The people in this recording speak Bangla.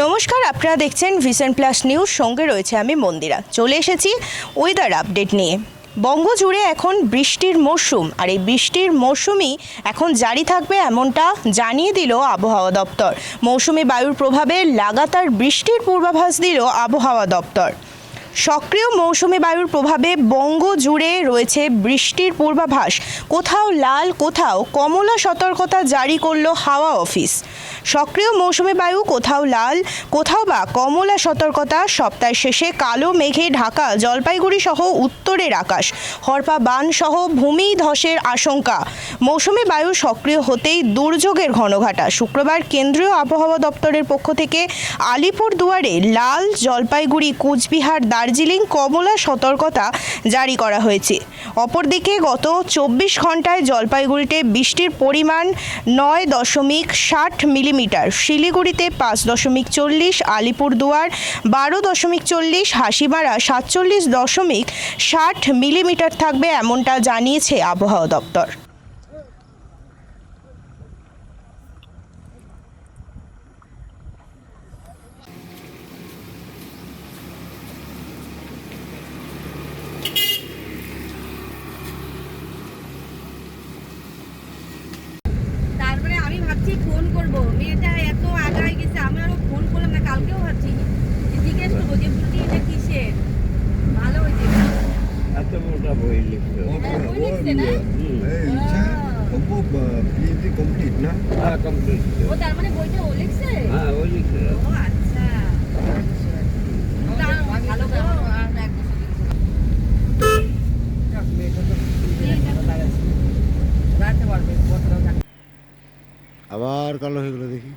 নমস্কার, আপনারা দেখছেন ভিশন প্লাস নিউজ। সঙ্গে রয়েছে আমি মন্দিরা। চলে এসেছি ওয়েদার আপডেট নিয়ে। বঙ্গ জুড়ে এখন বৃষ্টির মরশুম, আর এই বৃষ্টির মরশুমই এখন জারি থাকবে এমনটা জানিয়ে দিল আবহাওয়া দপ্তর। মৌসুমি বায়ুর প্রভাবে লাগাতার বৃষ্টির পূর্বাভাস দিল আবহাওয়া দপ্তর। সক্রিয় মৌসুমি বায়ুর প্রভাবে বঙ্গ জুড়ে রয়েছে বৃষ্টির পূর্বাভাস। কোথাও লাল, কোথাও কমলা সতর্কতা জারি করল হাওয়া অফিস। সক্রিয় মৌসুমি বায়ু কোথাও লাল, কোথাও বা কমলা সতর্কতা। সপ্তাহের শেষে কালো মেঘে ঢাকা জলপাইগুড়ি সহ উত্তরের আকাশ। হরপা বান সহ ভূমি ধসের আশঙ্কা। মৌসুমি বায়ু সক্রিয় হতেই দুর্যোগের ঘনঘটা। শুক্রবার কেন্দ্রীয় আবহাওয়া দপ্তরের পক্ষ থেকে আলিপুরদুয়ারে লাল, জলপাইগুড়ি, কুচবিহার, দার্জিলিং কমলা সতর্কতা জারি করা হয়েছে। অপরদিকে গত 24 ঘন্টায় জলপাইগুড়িতে বৃষ্টির পরিমাণ 9.60 মিলিমিটার, শিলিগুড়িতে 5.40, আলিপুরদুয়ার 12.40, হাসিমারা 47.60 মিলিমিটার থাকবে এমনটা জানিয়েছে আবহাওয়া দপ্তর। তারপরে আমি ভাবছি ফোন করবো, মেয়েটা এত আগায় গেছে, আমি আরো ফোন করলাম না। কালকেও ভাবছি জিজ্ঞেস করবো যে বুটি এটা কিসের। ভালো হয়েছে, এত মোটা বই লিখতে বই লিখছে না? কমপ্লিট না? হ্যাঁ, কমপ্লিট। ও তার মানে বইটা ও লিখছে? হ্যাঁ, ওই লিখতে। ও আচ্ছা, ভালো গো। আবার কালো হয়ে গেলো দেখি।